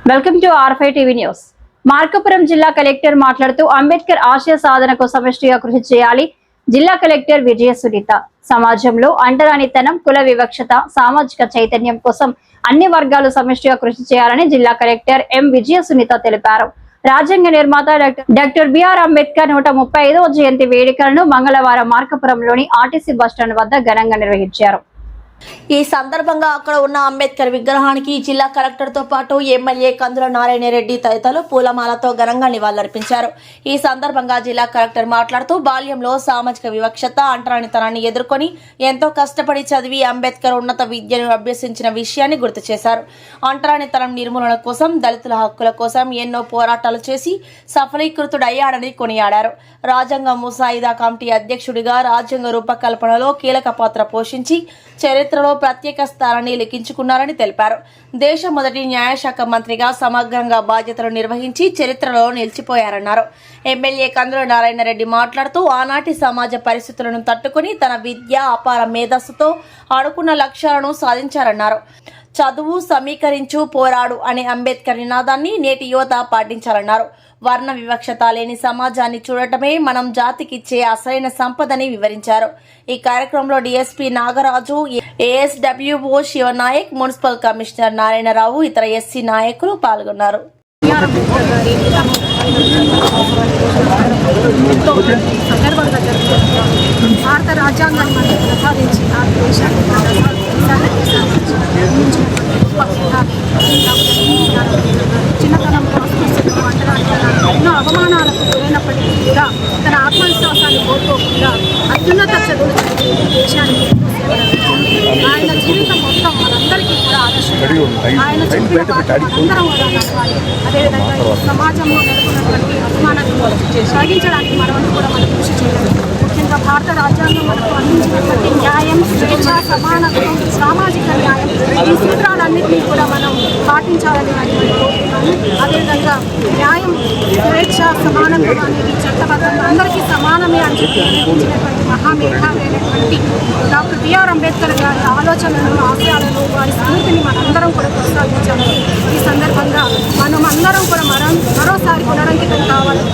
Welcome to R5 TV news. Markapuram జిల్లా collector మాట్లాడుతూ అంబేద్కర్ ఆశయ సాధనకు సమష్టిగా కృషి చేయాలి. జిల్లా కలెక్టర్ విజయ సునీత సమాజంలో అంటరానితనం, కుల వివక్షత, సామాజిక చైతన్యం కోసం అన్ని వర్గాలు సమష్టిగా కృషి చేయాలని జిల్లా కలెక్టర్ ఎం విజయ సునీత తెలిపారు. రాజ్యాంగ నిర్మాత డాక్టర్ బిఆర్ అంబేద్కర్ 135వ జయంతి వేడుకలను మంగళవారం మార్కాపురంలోని ఆర్టీసీ బస్టాండ్ వద్ద ఘనంగా నిర్వహించారు. ఈ సందర్భంగా అక్కడ ఉన్న అంబేద్కర్ విగ్రహానికి జిల్లా కలెక్టర్ తో పాటు ఎమ్మెల్యే కందుల నారాయణ రెడ్డి తదితరులు పూలమాలతో ఘనంగా నివాళులర్పించారు. ఈ సందర్భంగా జిల్లా కలెక్టర్ మాట్లాడుతూ బాల్యంలో సామాజిక వివక్షత, అంటరానితనాన్ని ఎదుర్కొని ఎంతో కష్టపడి చదివి అంబేద్కర్ ఉన్నత విద్యను అభ్యసించిన విషయాన్ని గుర్తు చేశారు. అంటరానితనం నిర్మూలన కోసం, దళితుల హక్కుల కోసం ఎన్నో పోరాటాలు చేసి సఫలీకృతుడయ్యాడని కొనియాడారు. రాజ్యాంగ ముసాయిదా కమిటీ అధ్యక్షుడిగా రాజ్యాంగ రూపకల్పనలో కీలక పాత్ర పోషించి చరిత్రలో ప్రత్యేక స్థానాన్ని లిఖించుకున్నారని తెలిపారు. దేశ మొదటి న్యాయశాఖ మంత్రిగా సమగ్రంగా బాధ్యతలు నిర్వహించి చరిత్రలో నిలిచిపోయారన్నారు. ఎమ్మెల్యే కందుల నారాయణ రెడ్డి మాట్లాడుతూ ఆనాటి సమాజ పరిస్థితులను తట్టుకుని తన విద్య, అపార మేధస్సుతో అనుకున్న లక్ష్యాలను సాధించారన్నారు. చదువు సమీకరించు, పోరాడు అనే అంబేద్కర్ నినాదాన్ని నేటి యువత పాటించాలన్నారు. వర్ణ వివక్షత లేని సమాజాన్ని చూడటమే మనం జాతికిచ్చే అసలైన సంపదని వివరించారు. ఈ కార్యక్రమంలో DSP Nagaraju, ASWO Sivanayak, municipal commissioner Narayanarao, ఇతర ఎస్సీ నాయకులు పాల్గొన్నారు. భారత రాజ్యాంగాన్ని ప్రసాదించి చిన్నతనంలో ఎన్నో అవమానాలకు గురైనప్పటికీ కూడా తన ఆత్మవిశ్వాసాన్ని కోల్పోకుండా అత్యున్నత చదువులు చదివి దేశానికి ఆయన జీవితం మొత్తం మనందరికీ కూడా ఆదర్శం. ఆయన చెప్పిన అందరం కూడా నడవాలి. అదేవిధంగా సమాజంలో నెలకొన్నటువంటి అవమానాలను సాగించడానికి మనల్ని కూడా మనం కృషి చేయాలి. ముఖ్యంగా భారత రాజ్యాంగం మనకు అందించినటువంటి న్యాయం, స్వేచ్ఛ, సమానత్వం, సామాజిక న్యాయం, ఈ సూత్రాలన్నింటినీ కూడా మనం పాటించాలని కోరుతున్నాను. అదేవిధంగా న్యాయం, స్వేచ్ఛ, సమానత్వం అనేది చట్టబద్ధంగా అందరికీ సమానమే అని చెప్పి నిర్ణయించినటువంటి మహామేధావి అయినటువంటి డాక్టర్ బిఆర్ అంబేద్కర్ గారి ఆలోచనలను, ఆశయాలను, వారి స్ఫూర్తిని మనందరం కూడా కొనసాగించాలి. ఈ సందర్భంగా మనం అందరం కూడా మరోసారి పునరంకితం కావాలని